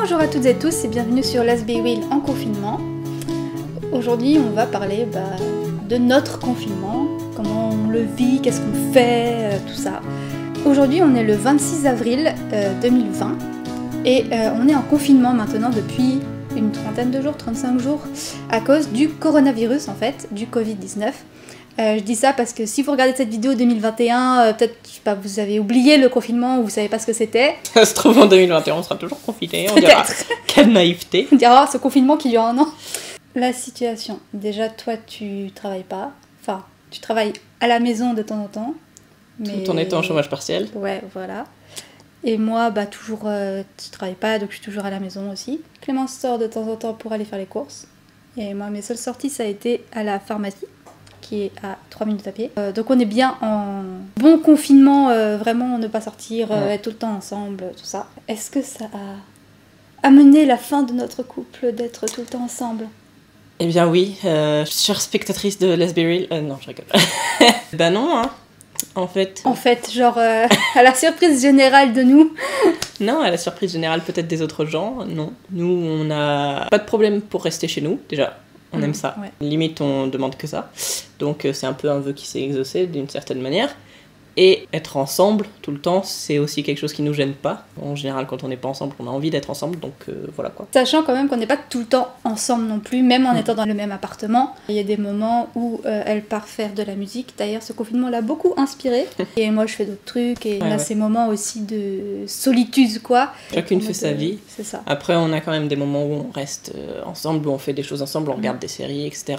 Bonjour à toutes et tous et bienvenue sur Let's Be Real en confinement. Aujourd'hui on va parler de notre confinement, comment on le vit, qu'est-ce qu'on fait, tout ça. Aujourd'hui on est le 26 avril 2020 et on est en confinement maintenant depuis une trentaine de jours, 35 jours, à cause du coronavirus en fait, du Covid-19. Je dis ça parce que si vous regardez cette vidéo 2021, peut-être vous avez oublié le confinement ou vous savez pas ce que c'était. Ça se trouve en 2021, on sera toujours confiné, on dira quelle naïveté. On dira ce confinement qui dure un an. La situation, déjà toi tu travailles pas, enfin tu travailles à la maison de temps en temps. Mais... Tout en étant au chômage partiel. Ouais, voilà. Et moi, toujours, je travaille pas, donc je suis toujours à la maison aussi. Clémence sort de temps en temps pour aller faire les courses. Et moi, mes seules sorties, ça a été à la pharmacie, qui est à 3 minutes à pied. Donc on est bien en bon confinement, vraiment ne pas sortir, être tout le temps ensemble, tout ça. Est-ce que ça a amené la fin de notre couple d'être tout le temps ensemble ? Eh bien oui, chère spectatrice de Let's Be Real... non, je rigole. Non, hein. En fait, genre à la surprise générale de nous. Non, à la surprise générale peut-être des autres gens, non. Nous, on n'a pas de problème pour rester chez nous, déjà. On aime ça. Ouais. Limite, on demande que ça. Donc, c'est un peu un vœu qui s'est exaucé d'une certaine manière. Et être ensemble tout le temps, c'est aussi quelque chose qui nous gêne pas. En général, quand on n'est pas ensemble, on a envie d'être ensemble, donc voilà quoi. Sachant quand même qu'on n'est pas tout le temps ensemble non plus, même en étant dans le même appartement. Il y a des moments où elle part faire de la musique. D'ailleurs, ce confinement l'a beaucoup inspirée. Et moi, je fais d'autres trucs. Et on a ces moments aussi de solitude, quoi. Chacune fait sa vie. C'est ça. Après, on a quand même des moments où on reste ensemble, où on fait des choses ensemble, on regarde des séries, etc.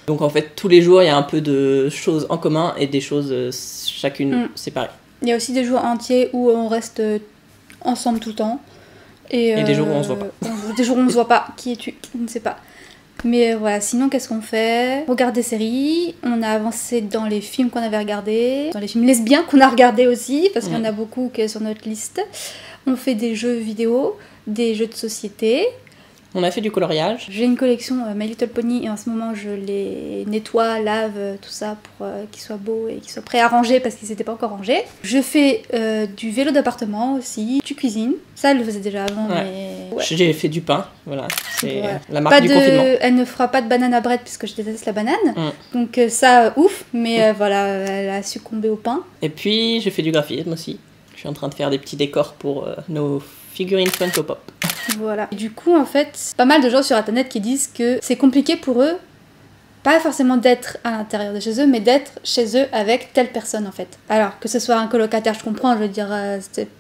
Donc en fait, tous les jours, il y a un peu de choses en commun et des choses chacune séparées. Il y a aussi des jours entiers où on reste ensemble tout le temps. Et des jours où on se voit pas. Des jours où on se voit pas. Qui es-tu ? Je ne sais pas. Mais voilà, sinon, qu'est-ce qu'on fait ? On regarde des séries, on a avancé dans les films qu'on avait regardés, dans les films lesbiens qu'on a regardés aussi, parce qu'il y en a beaucoup qui est sur notre liste. On fait des jeux vidéo, des jeux de société. On a fait du coloriage. J'ai une collection My Little Pony et en ce moment je les nettoie, lave, tout ça pour qu'ils soient beaux et qu'ils soient prêts à ranger parce qu'ils n'étaient pas encore rangés. Je fais du vélo d'appartement aussi, tu cuisines. Ça, elle le faisait déjà avant, mais... Ouais. J'ai fait du pain, voilà. C'est la marque du confinement. Elle ne fera pas de banana bread puisque je déteste la banane. Donc ça, ouf, mais voilà, elle a succombé au pain. Et puis, j'ai fait du graphisme aussi. Je suis en train de faire des petits décors pour nos figurines Funko Pop. Voilà. Et du coup, en fait, pas mal de gens sur internet qui disent que c'est compliqué pour eux, pas forcément d'être à l'intérieur de chez eux, mais d'être chez eux avec telle personne, en fait. Alors, que ce soit un colocataire, je comprends, je veux dire,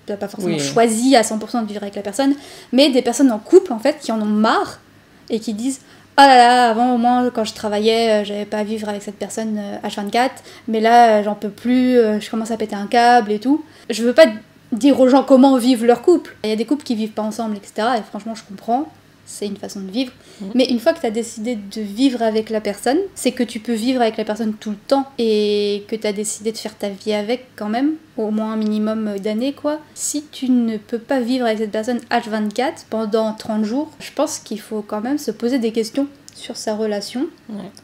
t'as pas forcément choisi à 100% de vivre avec la personne, mais des personnes en couple, en fait, qui en ont marre et qui disent « Oh là là, avant, au moins, quand je travaillais, j'avais pas à vivre avec cette personne H24, mais là, j'en peux plus, je commence à péter un câble et tout. » Je veux pas dire aux gens comment vivent leur couple. Il y a des couples qui vivent pas ensemble, etc. Et franchement, je comprends, c'est une façon de vivre. Mais une fois que tu as décidé de vivre avec la personne, c'est que tu peux vivre avec la personne tout le temps et que tu as décidé de faire ta vie avec quand même, au moins un minimum d'années, quoi. Si tu ne peux pas vivre avec cette personne H24 pendant 30 jours, je pense qu'il faut quand même se poser des questions sur sa relation,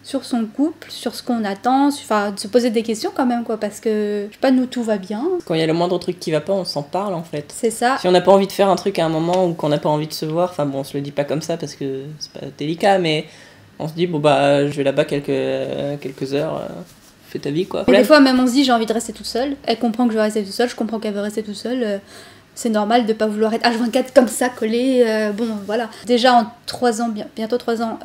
sur son couple, sur ce qu'on attend, enfin de se poser des questions quand même quoi, parce que je sais pas, nous tout va bien. Quand il y a le moindre truc qui va pas, on s'en parle en fait. C'est ça. Si on n'a pas envie de faire un truc à un moment ou qu'on n'a pas envie de se voir, enfin bon on se le dit pas comme ça parce que c'est pas délicat, mais on se dit je vais là-bas quelques heures, fais ta vie quoi. Et des fois même on se dit j'ai envie de rester toute seule, elle comprend que je veux rester toute seule, je comprends qu'elle veut rester toute seule. C'est normal de pas vouloir être H24 comme ça, collé. Bon, voilà. Déjà en 3 ans, bientôt 3 ans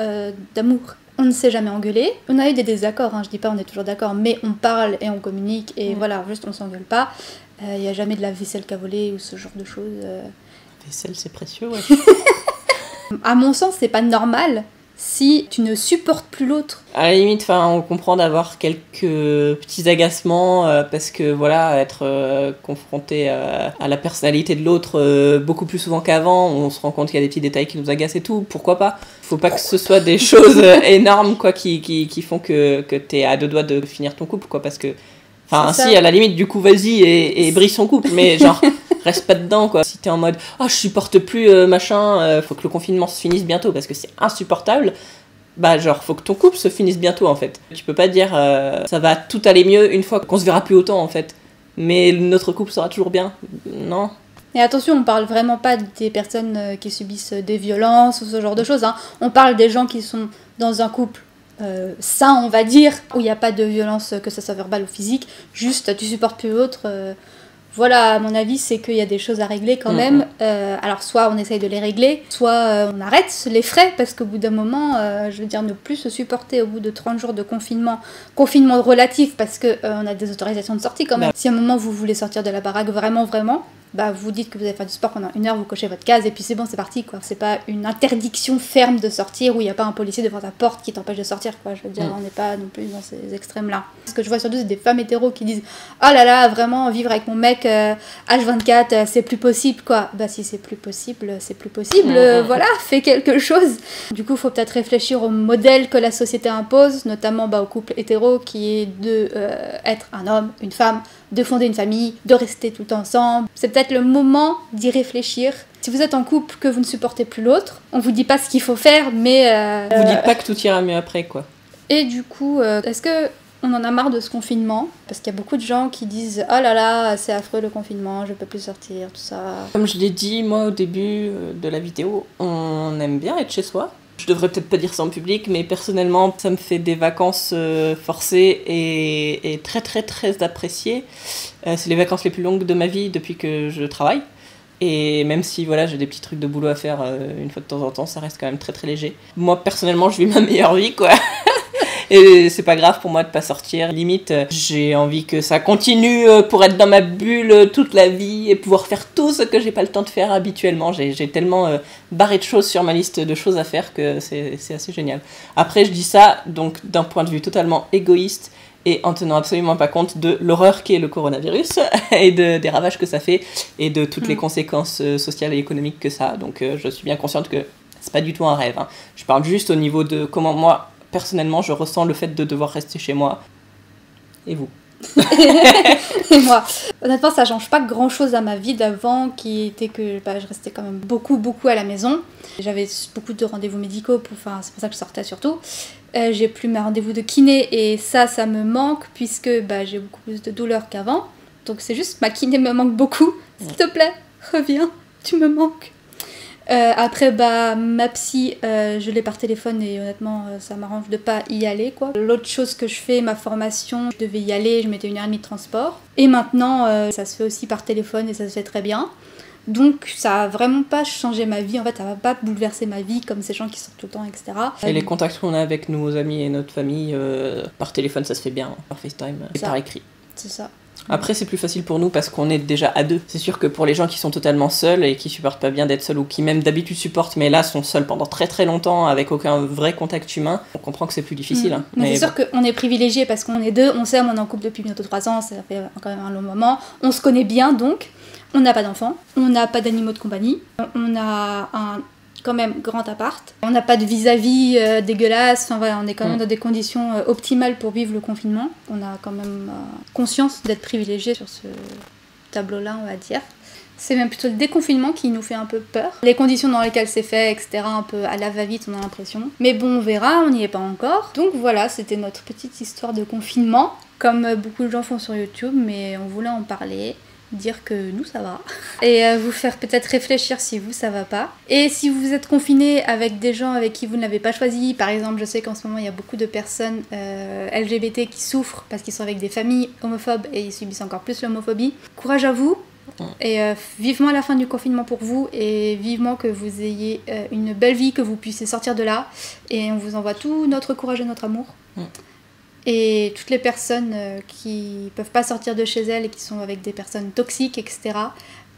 d'amour, on ne s'est jamais engueulé. On a eu des désaccords, je dis pas on est toujours d'accord, mais on parle et on communique et voilà, juste on s'engueule pas. Il y a jamais de la vaisselle qui a volé ou ce genre de choses. Vaisselle, c'est précieux, ouais. À mon sens, c'est pas normal si tu ne supportes plus l'autre. À la limite, on comprend d'avoir quelques petits agacements parce que voilà, être confronté à la personnalité de l'autre beaucoup plus souvent qu'avant, on se rend compte qu'il y a des petits détails qui nous agacent et tout, pourquoi pas ? Faut pas que ce soit des choses énormes quoi, qui font que t'es à 2 doigts de finir ton couple, quoi, parce que... Enfin, si, à la limite, du coup, vas-y et brise son couple, mais genre... Reste pas dedans quoi. Si t'es en mode je supporte plus machin, faut que le confinement se finisse bientôt parce que c'est insupportable, faut que ton couple se finisse bientôt en fait. Tu peux pas dire ça va tout aller mieux une fois qu'on se verra plus autant en fait, mais notre couple sera toujours bien. Non, Et attention, on parle vraiment pas des personnes qui subissent des violences ou ce genre de choses, hein. On parle des gens qui sont dans un couple sain, on va dire, où il n'y a pas de violence, que ça soit verbale ou physique, juste tu supportes plus l'autre. Voilà, à mon avis, c'est qu'il y a des choses à régler quand même. Alors, soit on essaye de les régler, soit on arrête les frais, parce qu'au bout d'un moment, je veux dire, ne plus se supporter au bout de 30 jours de confinement relatif, parce qu'on a des autorisations de sortie quand même. Si à un moment vous voulez sortir de la baraque vraiment, bah vous dites que vous allez faire du sport pendant 1 heure, vous cochez votre case et puis c'est bon, c'est parti quoi. C'est pas une interdiction ferme de sortir où il n'y a pas un policier devant ta porte qui t'empêche de sortir quoi. Je veux dire, on n'est pas non plus dans ces extrêmes là. Ce que je vois surtout, c'est des femmes hétéros qui disent oh là là, vraiment vivre avec mon mec H24 c'est plus possible quoi. Bah si c'est plus possible, c'est plus possible. Voilà, fais quelque chose. Du coup, il faut peut-être réfléchir au modèle que la société impose, notamment au couple hétéro qui est de être un homme, une femme, de fonder une famille, de rester tout le temps ensemble. C'est peut-être le moment d'y réfléchir. Si vous êtes en couple, que vous ne supportez plus l'autre, on vous dit pas ce qu'il faut faire, mais... Vous dites pas que tout ira mieux après, quoi. Et du coup, est-ce que on en a marre de ce confinement? Parce qu'il y a beaucoup de gens qui disent « Oh là là, c'est affreux le confinement, je peux plus sortir, tout ça... » Comme je l'ai dit, moi, au début de la vidéo, on aime bien être chez soi. Je devrais peut-être pas dire ça en public, mais personnellement, ça me fait des vacances forcées et très très très appréciées. C'est les vacances les plus longues de ma vie depuis que je travaille. Et même si voilà, j'ai des petits trucs de boulot à faire une fois de temps en temps, ça reste quand même très très léger. Moi, personnellement, je vis ma meilleure vie, quoi. Et c'est pas grave pour moi de pas sortir. Limite, j'ai envie que ça continue pour être dans ma bulle toute la vie et pouvoir faire tout ce que j'ai pas le temps de faire habituellement. J'ai tellement barré de choses sur ma liste de choses à faire que c'est assez génial. Après, je dis ça donc d'un point de vue totalement égoïste et en tenant absolument pas compte de l'horreur qu'est le coronavirus et des ravages que ça fait et de toutes les conséquences sociales et économiques que ça a. Donc je suis bien consciente que c'est pas du tout un rêve, hein. Je parle juste au niveau de comment moi, personnellement, je ressens le fait de devoir rester chez moi. Et vous? Et moi, honnêtement, ça change pas grand chose à ma vie d'avant, qui était que je restais quand même beaucoup à la maison. J'avais beaucoup de rendez-vous médicaux, c'est pour ça que je sortais surtout. J'ai plus mes rendez-vous de kiné et ça me manque puisque j'ai beaucoup plus de douleurs qu'avant. Donc c'est juste, ma kiné me manque beaucoup. S'il te plaît, reviens, tu me manques. Après, ma psy, je l'ai par téléphone et honnêtement, ça m'arrange de pas y aller, quoi. L'autre chose que je fais, ma formation, je devais y aller, je mettais 1h30 de transport. Et maintenant, ça se fait aussi par téléphone et ça se fait très bien. Donc, ça a vraiment pas changé ma vie. En fait, ça va pas bouleverser ma vie comme ces gens qui sortent tout le temps, etc. Et les contacts qu'on a avec nos amis et notre famille, par téléphone, ça se fait bien, par FaceTime et par écrit. C'est ça. Après, c'est plus facile pour nous parce qu'on est déjà à deux. C'est sûr que pour les gens qui sont totalement seuls et qui supportent pas bien d'être seuls ou qui même d'habitude supportent mais là sont seuls pendant très très longtemps avec aucun vrai contact humain, on comprend que c'est plus difficile. Hein. Mais c'est sûr qu'on est privilégiés parce qu'on est deux, on s'aime, on est en couple depuis bientôt 3 ans, ça fait quand même un long moment. On se connaît bien donc, on n'a pas d'enfants, on n'a pas d'animaux de compagnie, on a un quand même grand appart. On n'a pas de vis-à-vis dégueulasse, enfin voilà, on est quand même dans des conditions optimales pour vivre le confinement. On a quand même conscience d'être privilégié sur ce tableau-là, on va dire. C'est même plutôt le déconfinement qui nous fait un peu peur. Les conditions dans lesquelles c'est fait, etc., un peu à la va-vite, on a l'impression. Mais bon, on verra, on n'y est pas encore. Donc voilà, c'était notre petite histoire de confinement, comme beaucoup de gens font sur YouTube, mais on voulait en parler. Dire que nous ça va et vous faire peut-être réfléchir si vous ça va pas, et si vous êtes confiné avec des gens avec qui vous ne l'avez pas choisi. Par exemple, je sais qu'en ce moment il y a beaucoup de personnes LGBT qui souffrent parce qu'ils sont avec des familles homophobes et ils subissent encore plus l'homophobie. Courage à vous et vivement la fin du confinement pour vous et vivement que vous ayez une belle vie, que vous puissiez sortir de là, et on vous envoie tout notre courage et notre amour. Et toutes les personnes qui peuvent pas sortir de chez elles et qui sont avec des personnes toxiques, etc.,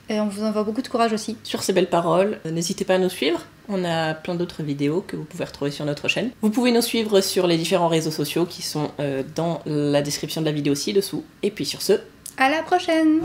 on vous envoie beaucoup de courage aussi. Sur ces belles paroles, n'hésitez pas à nous suivre. On a plein d'autres vidéos que vous pouvez retrouver sur notre chaîne. Vous pouvez nous suivre sur les différents réseaux sociaux qui sont dans la description de la vidéo ci-dessous. Et puis sur ce, à la prochaine!